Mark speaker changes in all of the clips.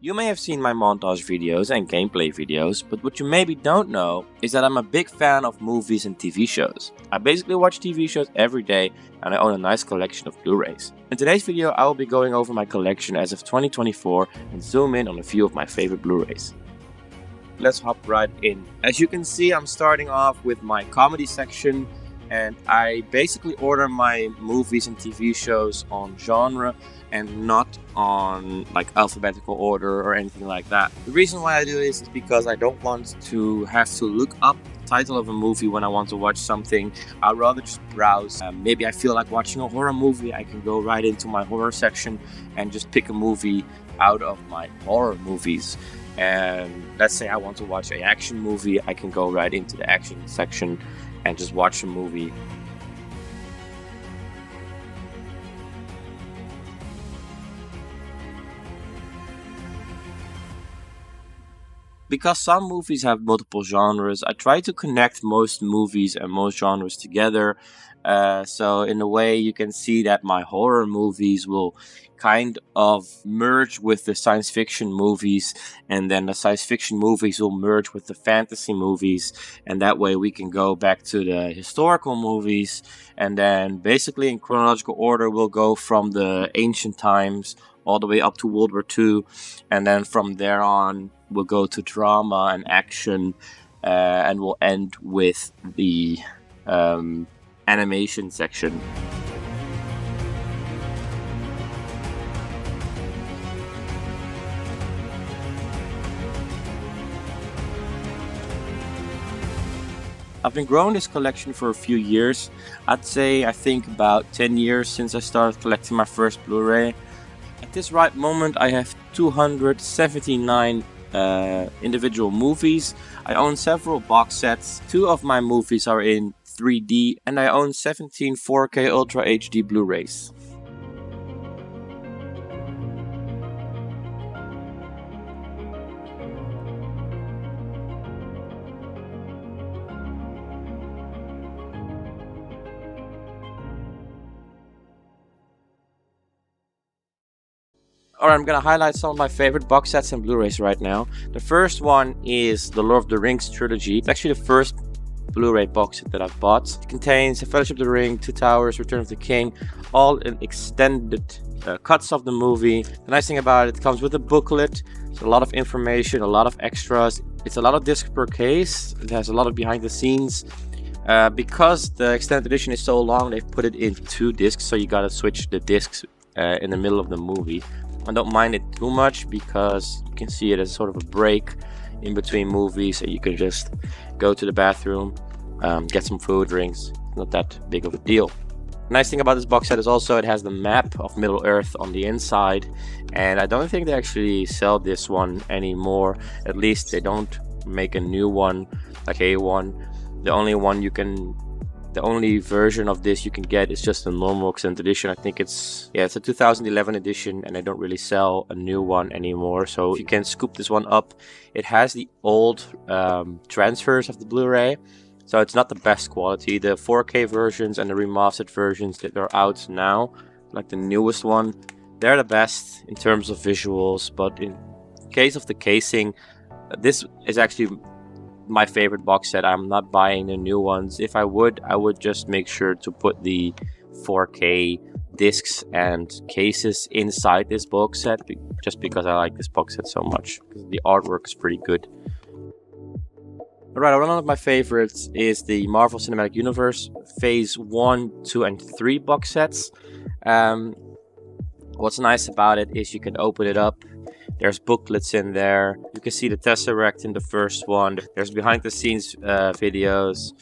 Speaker 1: You may have seen my montage videos and gameplay videos, but what you maybe don't know is that I'm a big fan of movies and TV shows. I basically watch TV shows every day and I own a nice collection of Blu-rays. In today's video I will be going over my collection as of 2024 and zoom in on a few of my favorite Blu-rays. Let's hop right in. As you can see, I'm starting off with my comedy section, and I basically order my movies and TV shows on genre and not on like alphabetical order or anything like that. The reason why I do this is because I don't want to have to look up the title of a movie when I want to watch something. I'd rather just browse. Maybe I feel like watching a horror movie, I can go right into my horror section and just pick a movie out of my horror movies. And let's say I want to watch an action movie, I can go right into the action section and just watch a movie. Because some movies have multiple genres, I try to connect most movies and most genres together. So in a way you can see that my horror movies will kind of merge with the science fiction movies, and then the science fiction movies will merge with the fantasy movies, and that way we can go back to the historical movies, and then basically in chronological order we'll go from the ancient times all the way up to World War II, and then from there on we'll go to drama and action, and we'll end with the animation section. I've been growing this collection for a few years. I think about 10 years since I started collecting my first Blu-ray. At this right moment I have 279 individual movies. I own several box sets. 2 of my movies are in 3D, and I own 17 4K Ultra HD Blu-rays. Alright, I'm gonna highlight some of my favorite box sets and Blu-rays right now. The first one is the Lord of the Rings trilogy. It's actually the first Blu-ray box set that I've bought. It contains The Fellowship of the Ring, Two Towers, Return of the King, all in extended cuts of the movie. The nice thing about it comes with a booklet. It's a lot of information, a lot of extras. It's a lot of discs per case. It has a lot of behind the scenes. Because the extended edition is so long, they've put it in 2 discs, so you gotta switch the discs in the middle of the movie. I don't mind it too much because you can see it as sort of a break in between movies, so you can just go to the bathroom, get some food, drinks. Not that big of a deal. Nice thing about this box set is also it has the map of Middle Earth on the inside, and I don't think they actually sell this one anymore. At least they don't make a new one like A1. The only version of this you can get is just a normal extended edition. I think it's a 2011 edition, and they don't really sell a new one anymore. So if you can scoop this one up, it has the old transfers of the Blu-ray, so it's not the best quality. The 4K versions and the remastered versions that are out now, like the newest one, they're the best in terms of visuals. But in case of the casing, this is actually my favorite box set. I'm not buying the new ones. If I would just make sure to put the 4K discs and cases inside this box set, just because I like this box set so much. The artwork is pretty good. Alright, one of my favorites is the Marvel Cinematic Universe Phase 1, 2 and 3 box sets. What's nice about it is you can open it up. There's booklets in there. You can see the Tesseract in the first one. There's behind the scenes videos.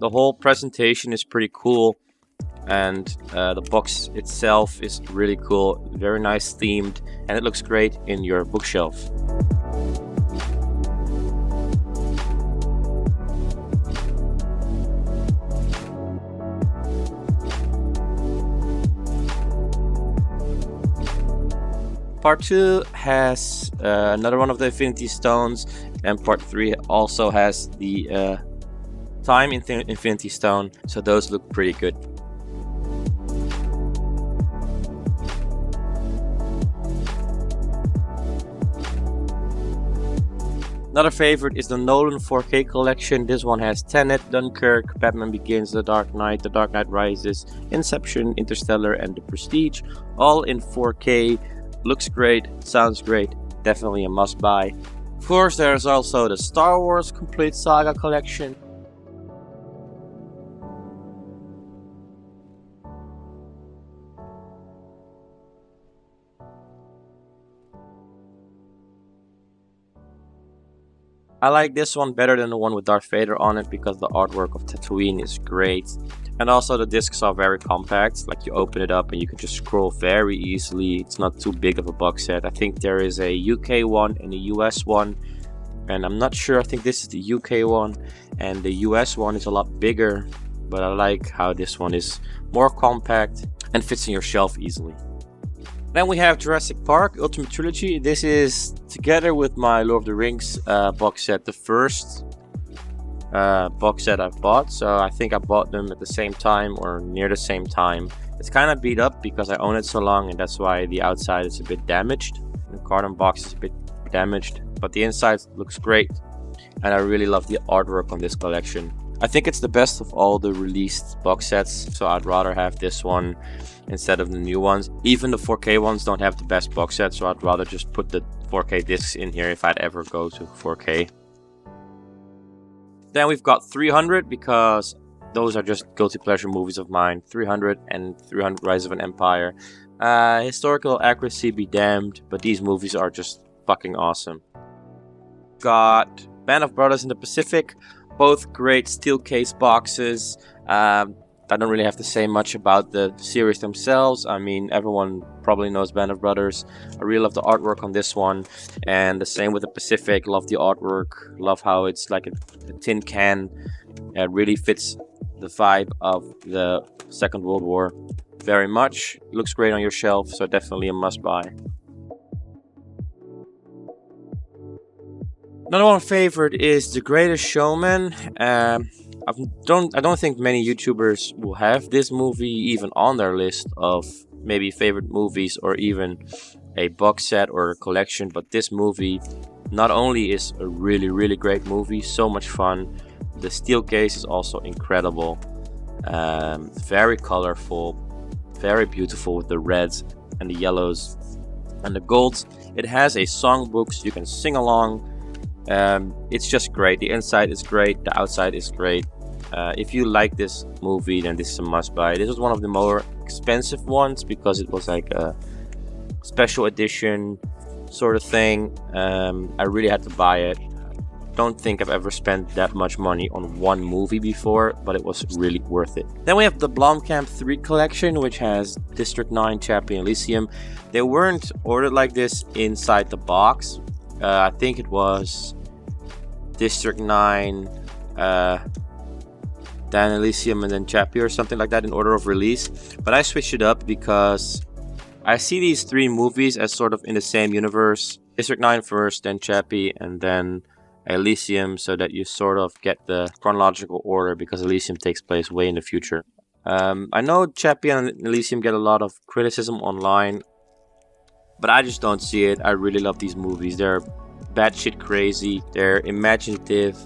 Speaker 1: The whole presentation is pretty cool, and the box itself is really cool. Very nice themed, and it looks great in your bookshelf. Part 2 has another one of the Infinity Stones, and Part 3 also has the Time Infinity Stone, so those look pretty good. Another favorite is the Nolan 4K collection. This one has Tenet, Dunkirk, Batman Begins, The Dark Knight Rises, Inception, Interstellar, and The Prestige, all in 4K. Looks great, sounds great, definitely a must buy. Of course, there's also the Star Wars Complete Saga collection. I like this one better than the one with Darth Vader on it because the artwork of Tatooine is great. And also the discs are very compact, like you open it up and you can just scroll very easily. It's not too big of a box set. I think there is a UK one and a US one. And I'm not sure, I think this is the UK one. And the US one is a lot bigger. But I like how this one is more compact and fits in your shelf easily. Then we have Jurassic Park Ultimate Trilogy. This is, together with my Lord of the Rings box set, the first box set I've bought. So I think I bought them at the same time or near the same time. It's kind of beat up because I own it so long, and that's why the outside is a bit damaged. The carton box is a bit damaged, but the inside looks great. And I really love the artwork on this collection. I think it's the best of all the released box sets, so I'd rather have this one instead of the new ones. Even the 4K ones don't have the best box set, so I'd rather just put the 4K discs in here if I'd ever go to 4K. Then we've got 300, because those are just guilty pleasure movies of mine. 300 and 300 Rise of an Empire. Historical accuracy be damned, but these movies are just fucking awesome. Got Band of Brothers in the Pacific. Both great steel case boxes. I don't really have to say much about the series themselves. I mean, everyone probably knows Band of Brothers. I really love the artwork on this one. And the same with the Pacific. Love the artwork. Love how it's like a tin can. It really fits the vibe of the Second World War very much. Looks great on your shelf, so definitely a must buy. Another one favorite is The Greatest Showman. I don't think many YouTubers will have this movie even on their list of maybe favorite movies or even a box set or a collection, but this movie not only is a really great movie, so much fun, the steel case is also incredible, very colorful, very beautiful with the reds and the yellows and the golds. It has a songbook so you can sing along. It's just great. The inside is great, the outside is great. If you like this movie, then this is a must buy. This was one of the more expensive ones because it was like a special edition sort of thing. I really had to buy it. Don't think I've ever spent that much money on one movie before, but it was really worth it. Then we have the Blomkamp 3 collection, which has District 9, Chappie, and Elysium. They weren't ordered like this inside the box. I think it was District 9, then Elysium, and then Chappie or something like that in order of release. But I switched it up because I see these three movies as sort of in the same universe. District 9 first, then Chappie, and then Elysium, so that you sort of get the chronological order because Elysium takes place way in the future. I know Chappie and Elysium get a lot of criticism online, but I just don't see it. I really love these movies. They're batshit crazy. They're imaginative.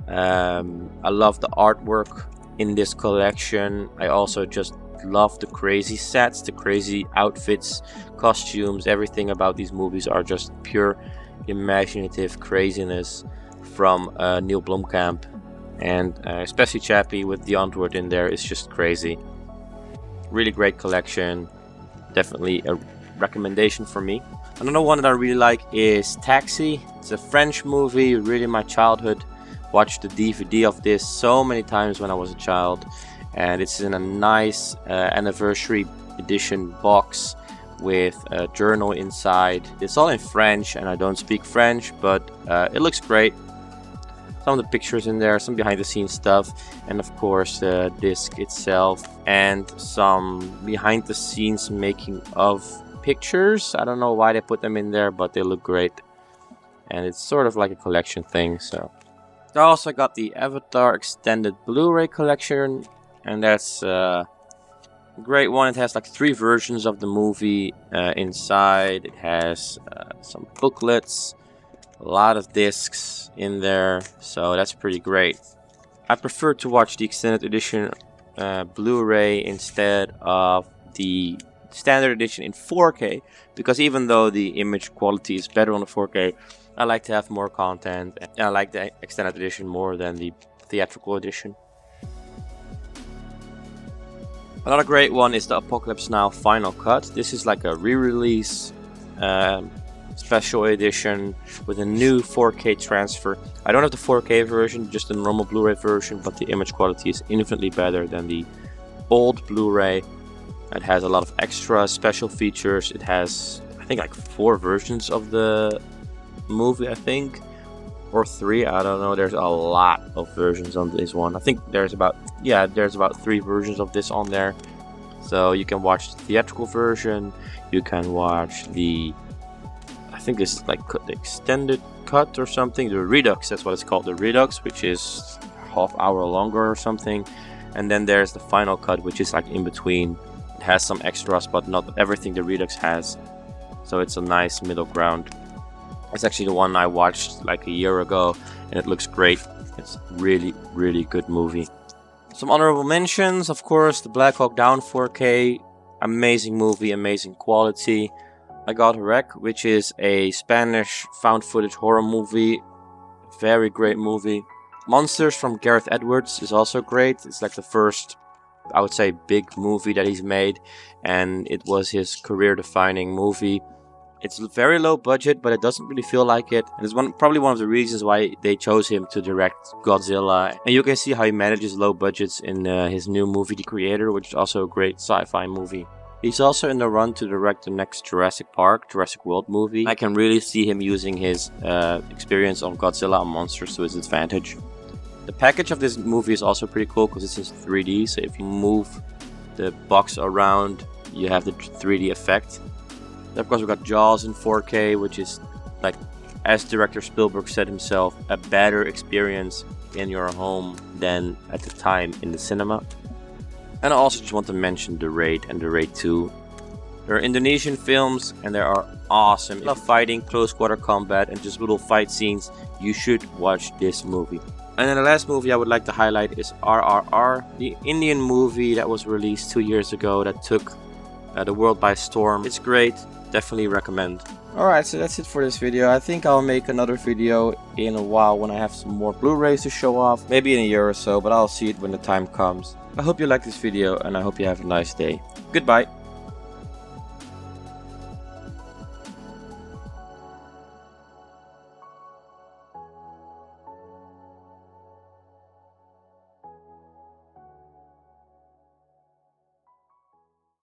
Speaker 1: I love the artwork in this collection. I also just love the crazy sets, the crazy outfits, costumes. Everything about these movies are just pure imaginative craziness from Neil Blomkamp. And especially Chappie with the Antwoord in there is just crazy. Really great collection. Definitely a recommendation for me. Another one that I really like is Taxi. It's a French movie, really my childhood. Watched the DVD of this so many times when I was a child, and it's in a nice anniversary edition box with a journal inside. It's all in French and I don't speak French, but it looks great. Some of the pictures in there, some behind the scenes stuff, and of course the disc itself and some behind the scenes making of pictures. I don't know why they put them in there, but they look great, and it's sort of like a collection thing. So I also got the Avatar extended Blu-ray collection, and that's a great one. It has like 3 versions of the movie inside. It has some booklets, A lot of discs in there, so that's pretty great. I prefer to watch the extended edition Blu-ray instead of the standard edition in 4K, because even though the image quality is better on the 4K, I like to have more content, and I like the extended edition more than the theatrical edition. Another great one is the Apocalypse Now Final Cut. This is like a re-release special edition with a new 4K transfer. I don't have the 4K version, just the normal Blu-ray version, but the image quality is infinitely better than the old Blu-ray. It has a lot of extra special features. It has, I think, like 4 versions of the movie, I think, or 3, I don't know. There's a lot of versions on this one. I think there's about 3 versions of this on there. So you can watch the theatrical version, you can watch the, I think this is like the extended cut or something, the Redux, that's what it's called, the Redux, which is half hour longer or something. And then there's the final cut, which is like in between. It has some extras, but not everything the Redux has. So it's a nice middle ground. It's actually the one I watched like a year ago, and it looks great. It's really, really good movie. Some honorable mentions, of course, the Black Hawk Down 4K. Amazing movie, amazing quality. I Got a Wreck, which is a Spanish found footage horror movie. Very great movie. Monsters from Gareth Edwards is also great. It's like the first, I would say, big movie that he's made, and it was his career-defining movie. It's very low budget, but it doesn't really feel like it. And it's probably one of the reasons why they chose him to direct Godzilla. And you can see how he manages low budgets in his new movie, The Creator, which is also a great sci-fi movie. He's also in the run to direct the next Jurassic World movie. I can really see him using his experience on Godzilla and monsters to his advantage. The package of this movie is also pretty cool because it's in 3D, so if you move the box around, you have the 3D effect. Then of course we got Jaws in 4K, which is, like, as director Spielberg said himself, a better experience in your home than at the time in the cinema. And I also just want to mention The Raid and The Raid 2. They're Indonesian films and they are awesome. If you love fighting, close quarter combat, and just little fight scenes, you should watch this movie. And then the last movie I would like to highlight is RRR, the Indian movie that was released 2 years ago that took the world by storm. It's great, definitely recommend. Alright, so that's it for this video. I think I'll make another video in a while when I have some more Blu-rays to show off. Maybe in a year or so, but I'll see it when the time comes. I hope you liked this video and I hope you have a nice day. Goodbye.